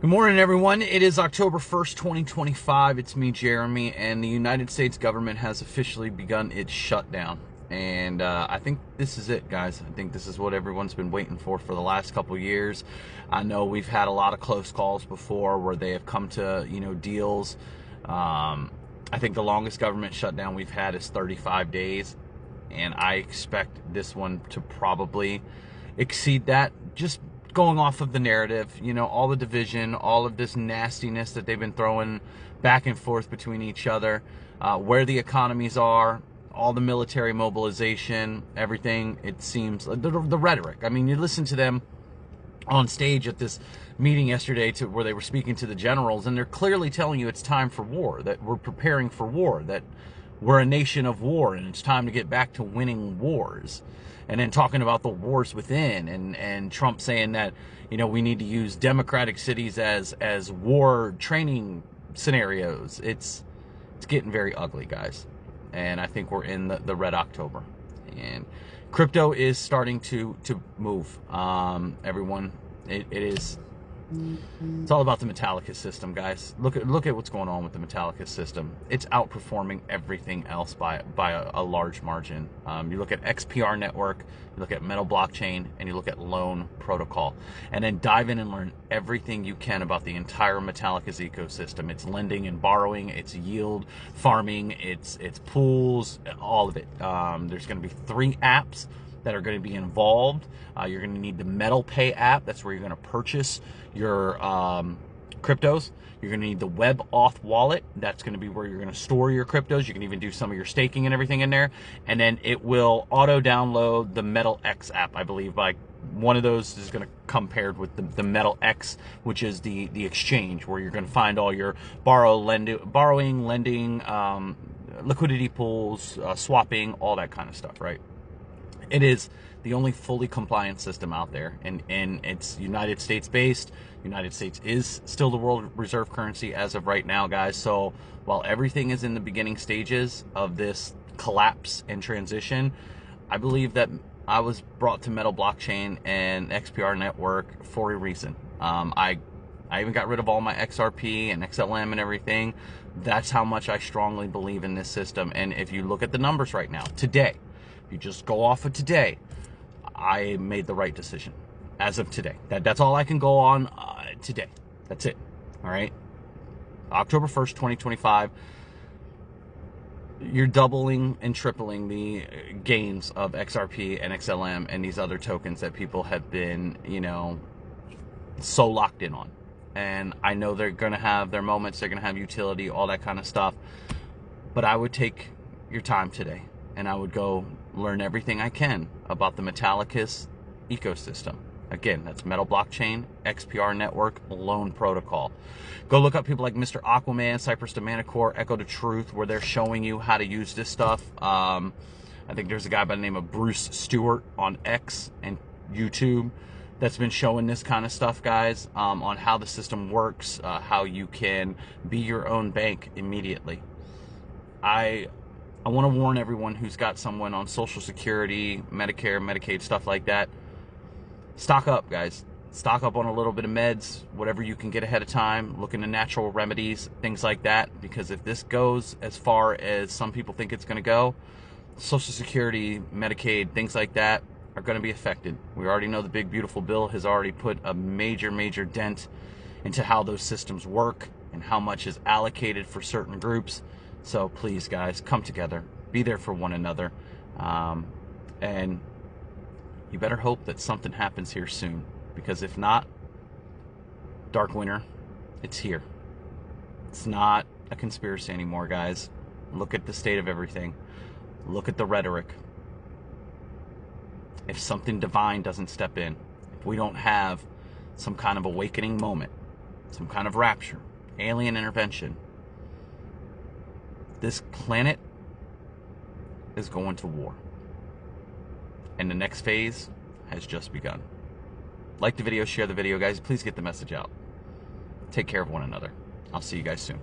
Good morning, everyone. It is October 1st, 2025. It's me, Jeremy, and the United States government has officially begun its shutdown. And I think this is it, guys. I think this is what everyone's been waiting for the last couple years. I know we've had a lot of close calls before where they have come to, deals. I think the longest government shutdown we've had is 35 days. And I expect this one to probably exceed that, just going off of the narrative, all the division, all of this nastiness that they've been throwing back and forth between each other, where the economies are, all the military mobilization, everything. It seems the rhetoric. I mean, you listen to them on stage at this meeting yesterday where they were speaking to the generals, and they're clearly telling you it's time for war, that we're preparing for war, that we're a nation of war and it's time to get back to winning wars. And then talking about the wars within, and Trump saying that, we need to use democratic cities as war training scenarios. It's getting very ugly, guys. And I think we're in the red October. And crypto is starting to move. Everyone, it is. It's all about the Metallica system, guys. Look at what's going on with the Metallica system. It's outperforming everything else by a large margin. You look at XPR network, you look at Metal Blockchain, and you look at Loan Protocol, and then dive in and learn everything you can about the entire Metallica's ecosystem. It's lending and borrowing, it's yield farming, it's pools, all of it. There's going to be 3 apps that are going to be involved. You're going to need the Metal Pay app. That's where you're going to purchase your cryptos. You're going to need the WebAuth wallet. That's going to be where you're going to store your cryptos. You can even do some of your staking and everything in there. And then it will auto-download the Metal X app, I believe. By one of those is going to come paired with the Metal X, which is the exchange, where you're going to find all your borrowing, lending, liquidity pools, swapping, all that kind of stuff, right? It is the only fully compliant system out there, and it's United States based. United States is still the world reserve currency as of right now, guys. So while everything is in the beginning stages of this collapse and transition, I believe that I was brought to Metal Blockchain and XPR network for a reason. I even got rid of all my XRP and XLM and everything. That's how much I strongly believe in this system. And if you look at the numbers right now, today, you just go off of today, I made the right decision as of today. That's all I can go on today. That's it. All right. October 1st, 2025. You're doubling and tripling the gains of XRP and XLM and these other tokens that people have been, so locked in on. And I know they're going to have their moments. They're going to have utility, all that kind of stuff. But I would take your time today, and I would go learn everything I can about the Metallica's ecosystem. Again, that's Metal Blockchain, XPR Network, Loan Protocol. Go look up people like Mr. Aquaman, Cypress to Manicore, Echo to Truth, where they're showing you how to use this stuff. I think there's a guy by the name of Bruce Stewart on X and YouTube that's been showing this kind of stuff, guys, on how the system works, how you can be your own bank immediately. I want to warn everyone who's got someone on Social Security, Medicare, Medicaid, stuff like that. Stock up, guys. Stock up on a little bit of meds, whatever you can get ahead of time. Look into natural remedies, things like that. Because if this goes as far as some people think it's going to go, Social Security, Medicaid, things like that are going to be affected. We already know the big, beautiful bill has already put a major, major dent into how those systems work and how much is allocated for certain groups. So please, guys, come together. Be there for one another. And you better hope that something happens here soon. Because if not, dark winter, it's here. It's not a conspiracy anymore, guys. Look at the state of everything. Look at the rhetoric. If something divine doesn't step in, if we don't have some kind of awakening moment, some kind of rapture, alien intervention, this planet is going to war. And the next phase has just begun. Like the video, share the video, guys. Please get the message out. Take care of one another. I'll see you guys soon.